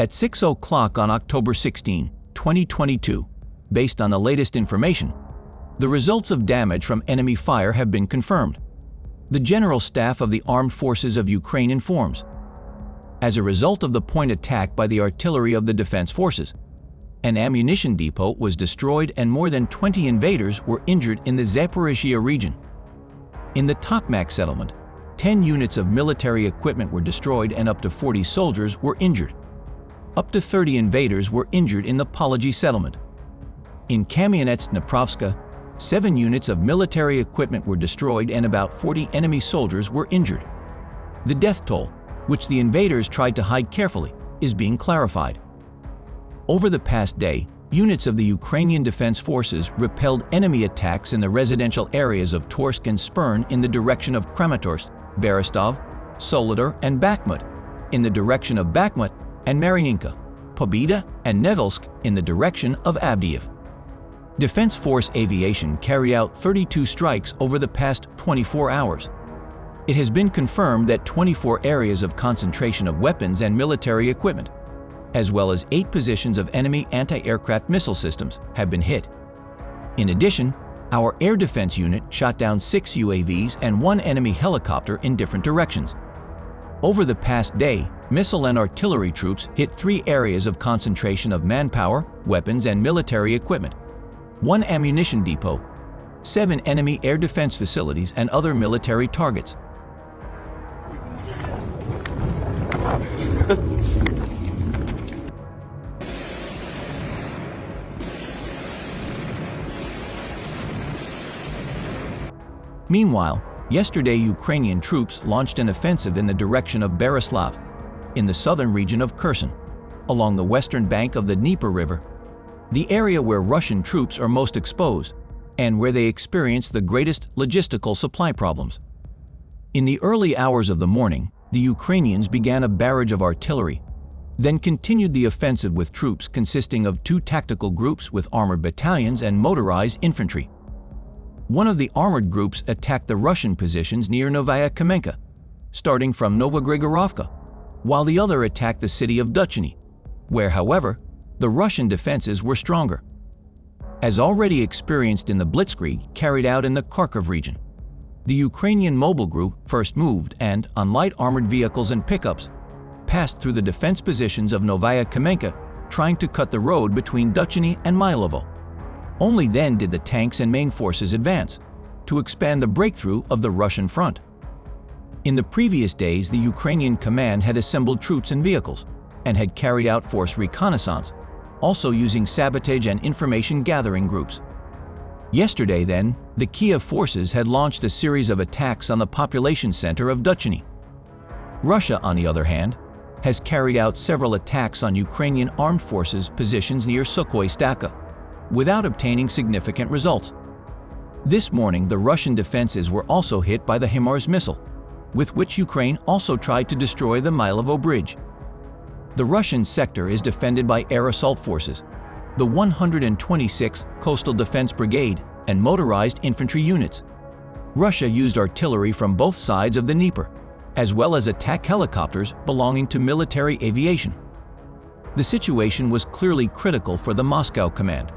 At 6 o'clock on October 16, 2022, based on the latest information, the results of damage from enemy fire have been confirmed. The General Staff of the Armed Forces of Ukraine informs. As a result of the point attack by the artillery of the Defense Forces, an ammunition depot was destroyed and more than 20 invaders were injured in the Zaporizhzhia region. In the Tokmak settlement, 10 units of military equipment were destroyed and up to 40 soldiers were injured. Up to 30 invaders were injured in the Pobieda settlement. In Kamianets-Dniprovska, 7 units of military equipment were destroyed and about 40 enemy soldiers were injured. The death toll, which the invaders tried to hide carefully, is being clarified. Over the past day, units of the Ukrainian Defense Forces repelled enemy attacks in the residential areas of Torske and Spirne in the direction of Kramatorsk, Berestov, Soledar and Bakhmut, in the direction of Bakhmut and Maryinka, Pobieda and Nevelske in the direction of Avdiyiv. Defense Force Aviation carried out 32 strikes over the past 24 hours. It has been confirmed that 24 areas of concentration of weapons and military equipment, as well as 8 positions of enemy anti-aircraft missile systems, have been hit. In addition, our air defense unit shot down 6 UAVs and 1 enemy helicopter in different directions. Over the past day, missile and artillery troops hit 3 areas of concentration of manpower, weapons, and military equipment, 1 ammunition depot, 7 enemy air defense facilities, and other military targets. Meanwhile, yesterday Ukrainian troops launched an offensive in the direction of Berestov, in the southern region of Kherson, along the western bank of the Dnieper River, the area where Russian troops are most exposed and where they experience the greatest logistical supply problems. In the early hours of the morning, the Ukrainians began a barrage of artillery, then continued the offensive with troops consisting of 2 tactical groups with armored battalions and motorized infantry. One of the armored groups attacked the Russian positions near Novaya Kamenka, starting from Novogrigorovka, while the other attacked the city of Ducheny, where, however, the Russian defenses were stronger. As already experienced in the blitzkrieg carried out in the Kharkiv region, the Ukrainian mobile group first moved and, on light armored vehicles and pickups, passed through the defense positions of Novaya Kamenka, trying to cut the road between Ducheny and Mylovo. Only then did the tanks and main forces advance, to expand the breakthrough of the Russian front. In the previous days, the Ukrainian command had assembled troops and vehicles, and had carried out force reconnaissance, also using sabotage and information gathering groups. Yesterday, then, the Kyiv forces had launched a series of attacks on the population center of Ducheny. Russia, on the other hand, has carried out several attacks on Ukrainian armed forces positions near Sukhoi Staka, without obtaining significant results. This morning, the Russian defenses were also hit by the HIMARS missile, with which Ukraine also tried to destroy the Mylovo bridge. The Russian sector is defended by air assault forces, the 126th Coastal Defense Brigade, and motorized infantry units. Russia used artillery from both sides of the Dnieper, as well as attack helicopters belonging to military aviation. The situation was clearly critical for the Moscow command,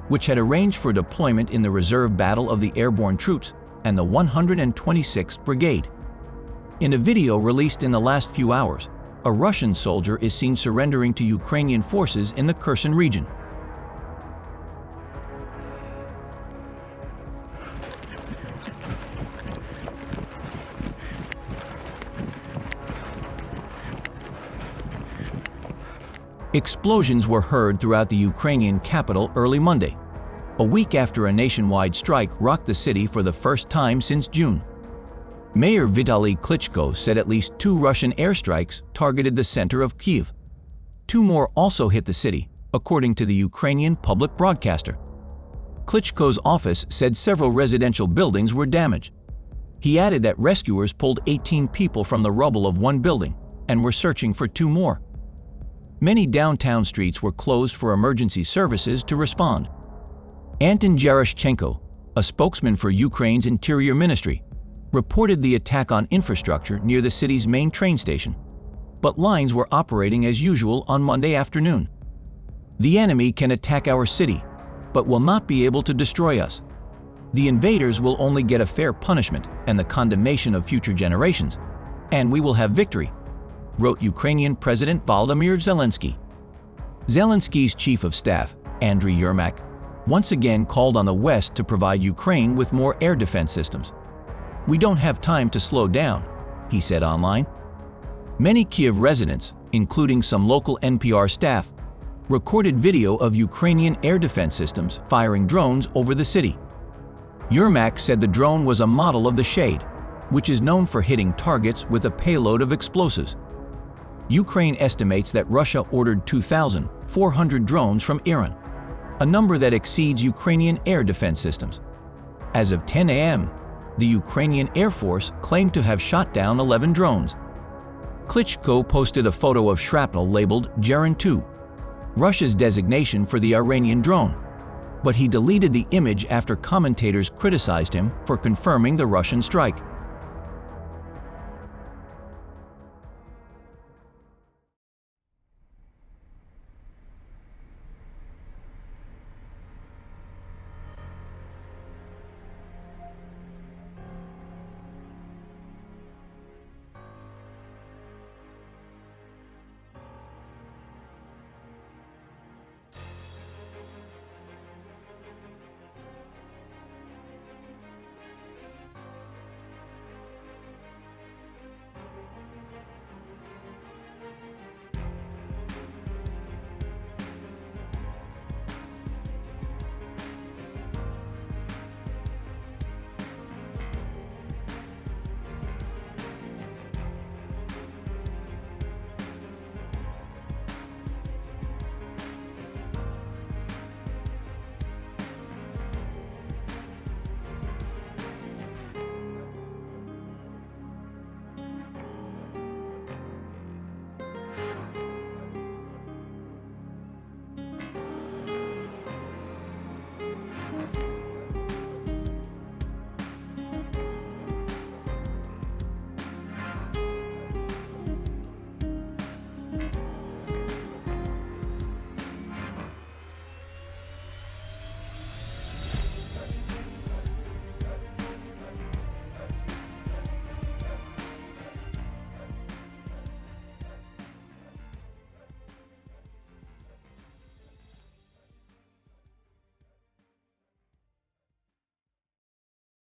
which had arranged for deployment in the reserve battle of the airborne troops and the 126th Brigade. In a video released in the last few hours, a Russian soldier is seen surrendering to Ukrainian forces in the Kherson region. Explosions were heard throughout the Ukrainian capital early Monday, a week after a nationwide strike rocked the city for the first time since June. Mayor Vitaly Klitschko said at least 2 Russian airstrikes targeted the center of Kyiv. 2 more also hit the city, according to the Ukrainian public broadcaster. Klitschko's office said several residential buildings were damaged. He added that rescuers pulled 18 people from the rubble of one building and were searching for 2 more. Many downtown streets were closed for emergency services to respond. Anton Jaroshchenko, a spokesman for Ukraine's Interior Ministry, reported the attack on infrastructure near the city's main train station. but lines were operating as usual on Monday afternoon. The enemy can attack our city, but will not be able to destroy us. The invaders will only get a fair punishment and the condemnation of future generations, and we will have victory, wrote Ukrainian President Volodymyr Zelensky. Zelensky's chief of staff, Andriy Yermak, once again called on the West to provide Ukraine with more air defense systems. "We don't have time to slow down," he said online. Many Kyiv residents, including some local NPR staff, recorded video of Ukrainian air defense systems firing drones over the city. Yermak said the drone was a model of the Shade, which is known for hitting targets with a payload of explosives. Ukraine estimates that Russia ordered 2,400 drones from Iran, a number that exceeds Ukrainian air defense systems. As of 10 a.m., the Ukrainian Air Force claimed to have shot down 11 drones. Klitschko posted a photo of shrapnel labeled Geran 2, Russia's designation for the Iranian drone, but he deleted the image after commentators criticized him for confirming the Russian strike.